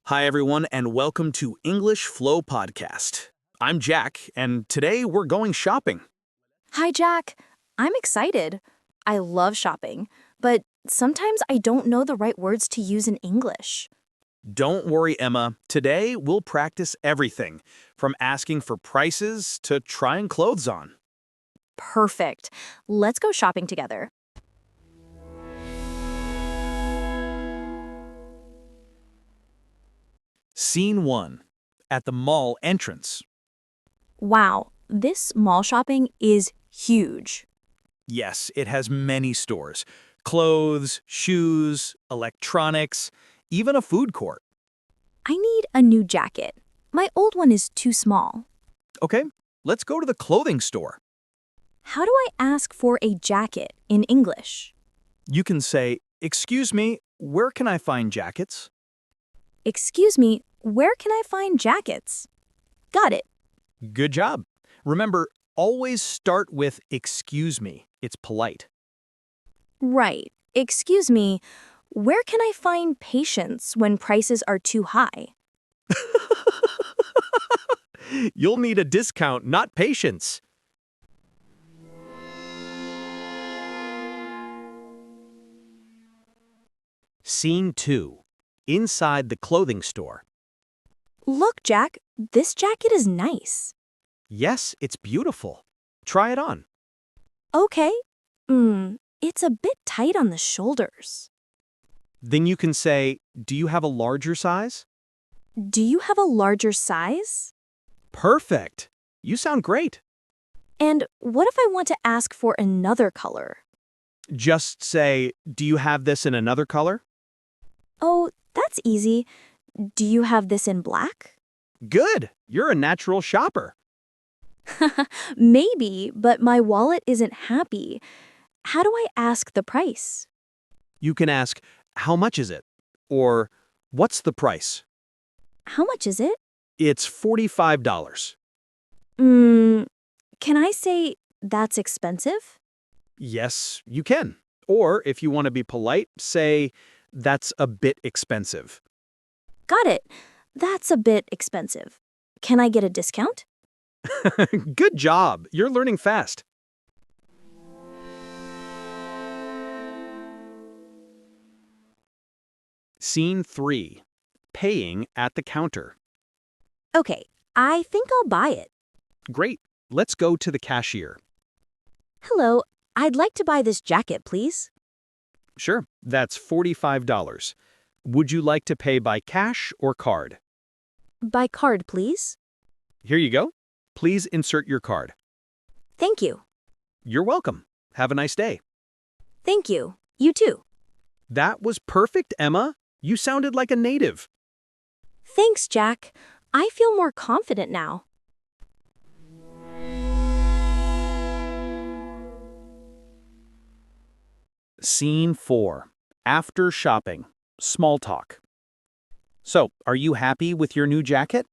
Hi, everyone, and welcome to English Flow Podcast. I'm Jack, and today we're going shopping. Hi, Jack. I'm excited. I love shopping, but sometimes I don't know the right words to use in English. Don't worry, Emma. Today we'll practice everything, from asking for prices to trying clothes on. Perfect. Let's go shopping together. Scene 1. At the mall entrance. Wow, this mall shopping is huge. Yes, it has many stores. Clothes, shoes, electronics, even a food court. I need a new jacket. My old one is too small. Okay, let's go to the clothing store. How do I ask for a jacket in English? You can say, "Excuse me, where can I find jackets?" Excuse me, where can I find jackets? Got it. Good job. Remember, always start with "excuse me." It's polite. Right. Excuse me, where can I find patience when prices are too high? You'll need a discount, not patience. Scene 2. Inside the clothing store. Look, Jack, this jacket is nice. Yes, it's beautiful. Try it on. Okay. It's a bit tight on the shoulders. Then you can say, "Do you have a larger size?" Do you have a larger size? Perfect. You sound great. And what if I want to ask for another color? Just say, "Do you have this in another color?" Oh, that's easy. Do you have this in black? Good. You're a natural shopper. Maybe, but my wallet isn't happy. How do I ask the price? You can ask, "How much is it?" Or, "What's the price?" How much is it? It's $45. Can I say that's expensive? Yes, you can. Or, if you want to be polite, say, "That's a bit expensive." Got it. That's a bit expensive. Can I get a discount? Good job. You're learning fast. Scene 3. Paying at the counter. Okay, I think I'll buy it. Great. Let's go to the cashier. Hello, I'd like to buy this jacket, please. Sure, that's $45. Would you like to pay by cash or card? By card, please. Here you go. Please insert your card. Thank you. You're welcome. Have a nice day. Thank you. You too. That was perfect, Emma. You sounded like a native. Thanks, Jack. I feel more confident now. Scene 4. After shopping. Small talk. So, are you happy with your new jacket?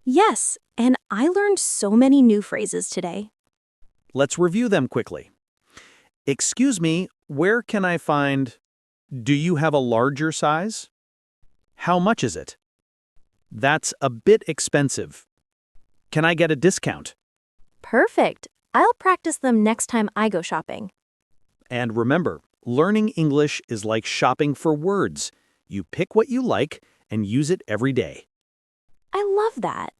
Yes, and I learned so many new phrases today. Let's review them quickly. Excuse me, where can I find... Do you have a larger size? How much is it? That's a bit expensive. Can I get a discount? Perfect. I'll practice them next time I go shopping. And remember, learning English is like shopping for words. You pick what you like and use it every day. I love that.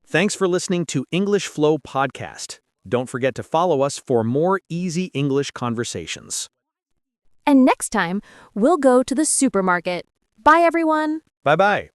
Thanks for listening to English Flow Podcast. Don't forget to follow us for more easy English conversations. And next time, we'll go to the supermarket. Bye, everyone. Bye-bye.